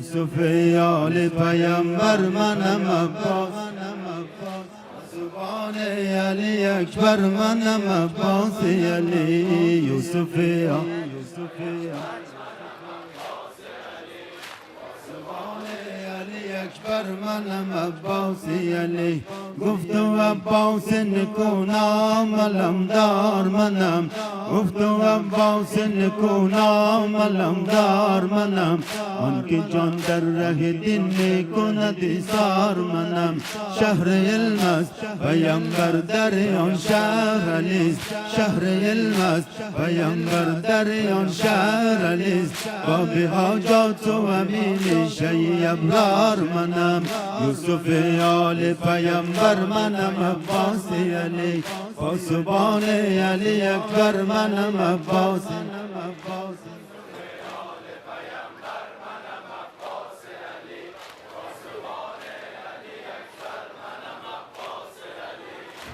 یوسف یال پیامبر منم عباس زبان علی اکبر منم عباس علی یوسف یال اکبر منم عباس علی گفت و عباس نکونام علمدار منم گفت و عباس نکونام علمدار منم آن که جان در ره دین میکند ایثار منم شهر علم است پیامبر در آن شهر علی شهر علم است پیامبر در آن شهر علی باب حاجات و امین شیع ابرار منم یوسف آل پیامبر منم عباس علی پاسبان علی اکبر منم عباس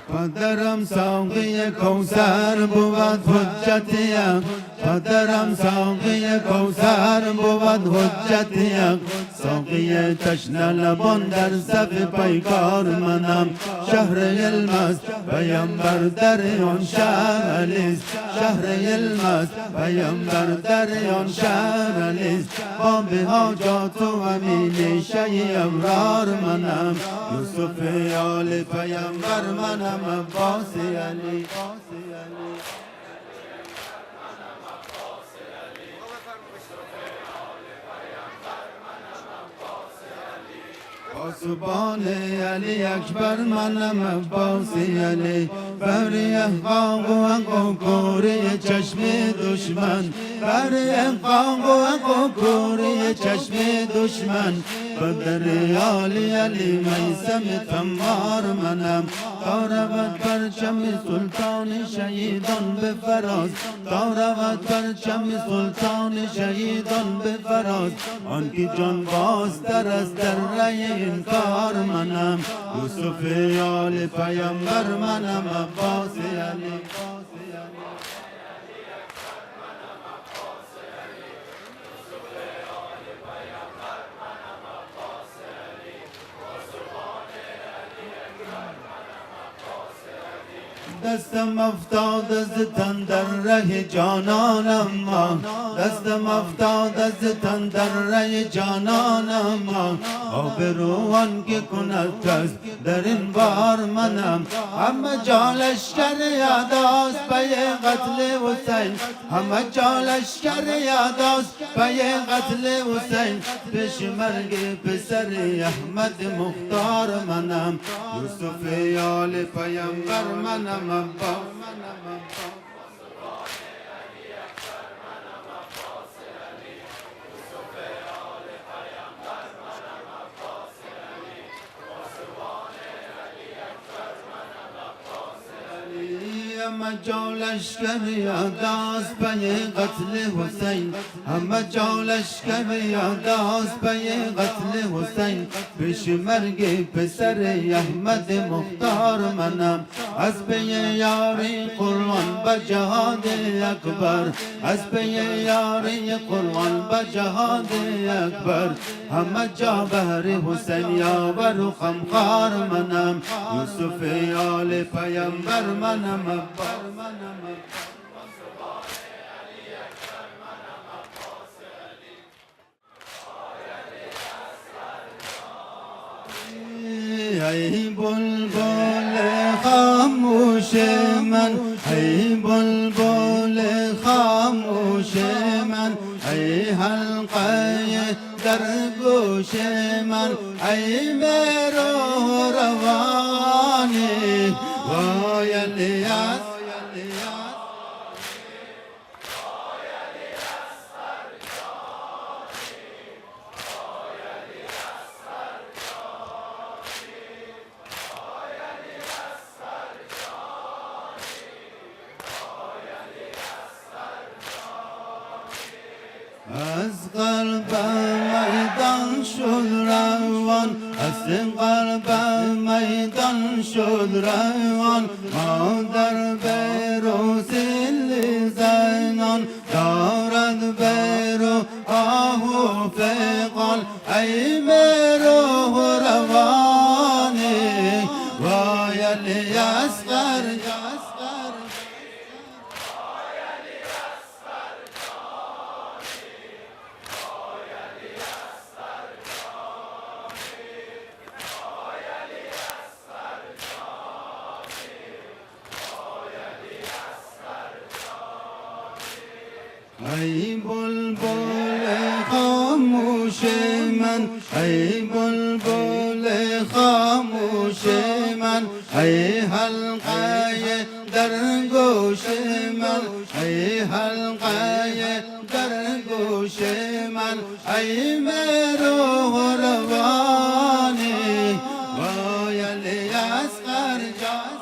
پدرم ساقی کوثر بود حجتیم پدرم ساقی کوثر بود حجتیم ساقی تشنه لبان در صف پیکار منم شهر علم است پیامبر در آن شهر علی شهر علم است پیامبر در آن شهر علی باب حاجات و امین شیع ابرار منم یوسف آل پیامبر منم عباس علی پاسبان علی اکبر منم عباس علی بر احقاق و حقوق چشم دشمن بر احقاق و حقوق چشم دشمن بدر عالی علی میثم تمار منم تا رود پرچم سلطان شهیدان به فراز تا رود پرچم سلطان شهیدان به فراز آن که جان بازتر است در رای این کار منم یوسف آل پیامبر منم عباس علی دستم افتاد از تن در ره جانانم دستم افتاد از تن در ره جانانم آبروان که کند کس در این بار منم همه جا لشکر یاداست پی قتل حسین همه جا لشکر یاداست پی قتل حسین پیش مرگ پسر احمد مختار منم یوسف آل پیامبر منم همه جا لشکر یاداست پی قتل حسین همه جا لشکر یاداست پی قتل حسین پیش مرگ پسر احمد مختار منم از پی یاری قرآن به جهاد اکبر از پی یاری قرآن به جهاد اکبر همه جا بهر حسین یاور و خمخار منم یوسف آل پیامبر منم ای بلبل خاموش من ای بلبل خاموش من ای حلقه در گوش من ای مهر روانی وای الیاس از قلبم میدان شد روان از قلبم میدان شد روان مادر بیرو زل زینان دارد بیرو آه و فقان بال ای مهر و روانی وای علی اصغر ای بلبل خاموش من ای بلبل خاموش من ای حلقه در گوش من ای حلقه در گوش من ای مهر و روانی وای علی اصغر جان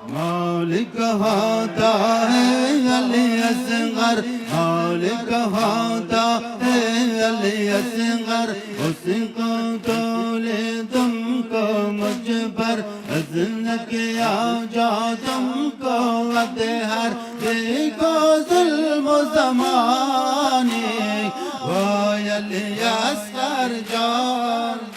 مالک ہوتا ہے علی اصغر مالک ہوتا ہے علی اصغر اس کو تولے تم کو مجھ پر عزم کیا جا تم کو ادہر دیکھو ظلم و زمانے وہ علی اصغر جان